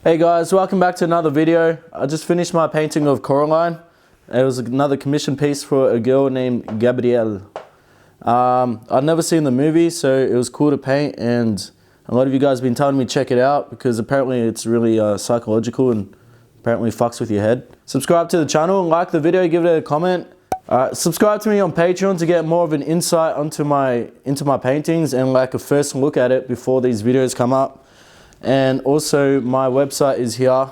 Hey guys, welcome back to another video. I just finished my painting of Coraline. It was another commission piece for a girl named Gabrielle. I'd never seen the movie, so it was cool to paint, and a lot of you guys have been telling me to check it out because apparently it's really psychological and apparently fucks with your head. Subscribe to the channel, like the video, give it a comment. Subscribe to me on Patreon to get more of an insight into my paintings and like a first look at it before these videos come up. And also my website is here.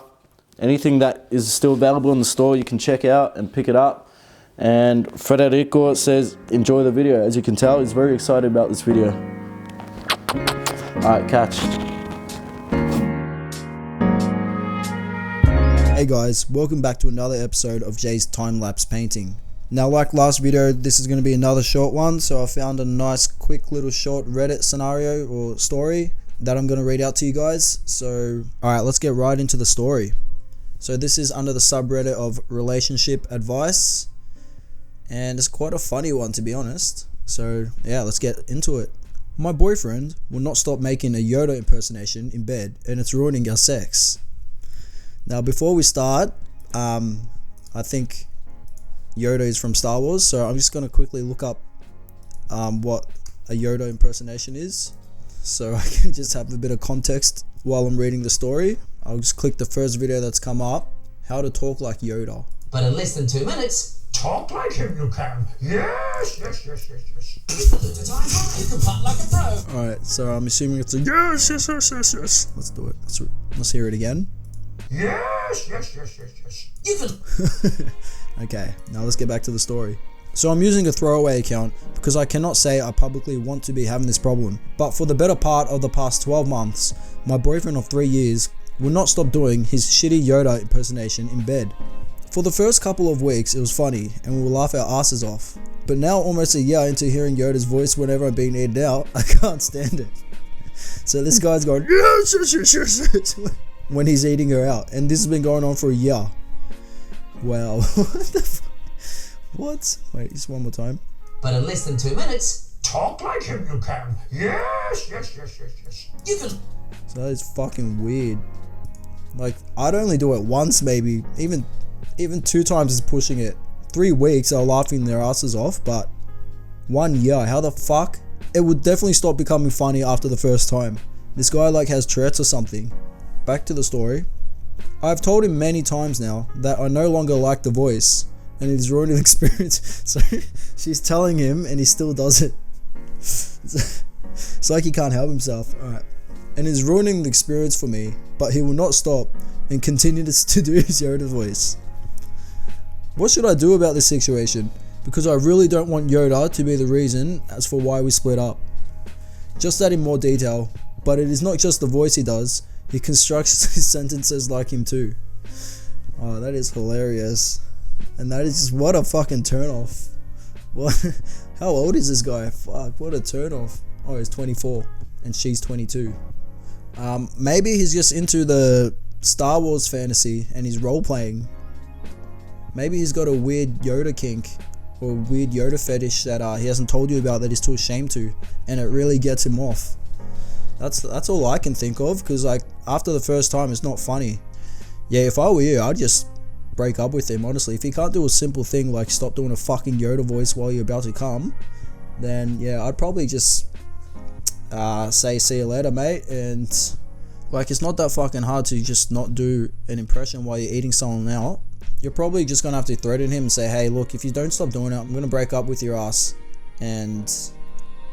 Anything that is still available in the store you can check out and pick it up. And Federico says enjoy the video. As you can tell, he's very excited about this video. Alright, catch. Hey guys, welcome back to another episode of Jay's time-lapse painting. Now, like last video, this is going to be another short one, so I found a nice quick little short Reddit scenario or story that I'm going to read out to you guys. So, alright, let's get right into the story. So this is under the subreddit of relationship advice, and it's quite a funny one, to be honest. So yeah, let's get into it. My boyfriend will not stop making a YODA impersonation in bed, and it's ruining our sex. Now, before we start, I think YODA is from Star Wars, so I'm just going to quickly look up what a YODA impersonation is, so I can just have a bit of context while I'm reading the story. I'll just click the first video that's come up, how to talk like YODA. But in less than 2 minutes, talk like him you can. Yes. You can do the time high. You can putt like a pro. Alright, so I'm assuming it's a yes. Let's do it. Let's hear it again. Yes. You can. Okay, now let's get back to the story. So I'm using a throwaway account because I cannot say I publicly want to be having this problem. But for the better part of the past 12 months, my boyfriend of 3 years will not stop doing his shitty YODA impersonation in bed. For the first couple of weeks, it was funny and we would laugh our asses off. But now, almost a year into hearing YODA's voice whenever I'm being eaten out, I can't stand it. So this guy's going yes when he's eating her out, and this has been going on for a year. Wow. What the fuck? What? Wait, just one more time. But in less than 2 minutes, talk like him you can. Yes. You can. So that is fucking weird. Like, I'd only do it once, maybe. Even 2 times is pushing it. 3 weeks, they're laughing their asses off, but 1 year, how the fuck? It would definitely stop becoming funny after the first time. This guy like has Tourette's or something. Back to the story. I've told him many times now that I no longer like the voice, and it is ruining the experience. So she's telling him and he still does it. It's like he can't help himself. Alright. And it's ruining the experience for me, but he will not stop and continue to do his YODA voice. What should I do about this situation? Because I really don't want YODA to be the reason as for why we split up. Just that in more detail, but it is not just the voice he does, he constructs his sentences like him too. Oh, that is hilarious. And that is just, what a fucking turn off. What? How old is this guy? Fuck, what a turn off. Oh, he's 24 and she's 22. Maybe he's just into the Star Wars fantasy and he's role playing. Maybe he's got a weird YODA kink or a weird YODA fetish that he hasn't told you about, that he's too ashamed to, and it really gets him off. That's all I can think of, because like after the first time it's not funny. Yeah, if I were you, I'd just break up with him, honestly. If he can't do a simple thing like stop doing a fucking YODA voice while you're about to come, then yeah, I'd probably just say see you later, mate. And like, it's not that fucking hard to just not do an impression while you're eating someone out. You're probably just gonna have to threaten him and say, hey look, if you don't stop doing it, I'm gonna break up with your ass. And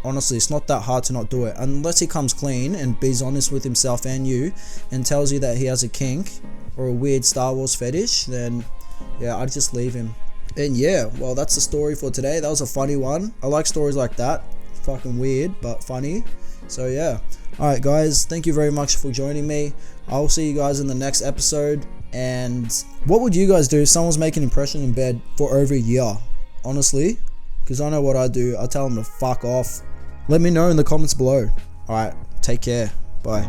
honestly, it's not that hard to not do it, unless he comes clean and be honest with himself and you and tells you that he has a kink or a weird Star Wars fetish. Then yeah, I'd just leave him. And yeah, well, that's the story for today. That was a funny one. I like stories like that. Fucking weird but funny. So yeah, alright guys, thank you very much for joining me. I'll see you guys in the next episode. And what would you guys do if someone's making an impression in bed for over a year? Honestly, because I know what I do. I tell them to fuck off. Let me know in the comments below. Alright, take care. Bye.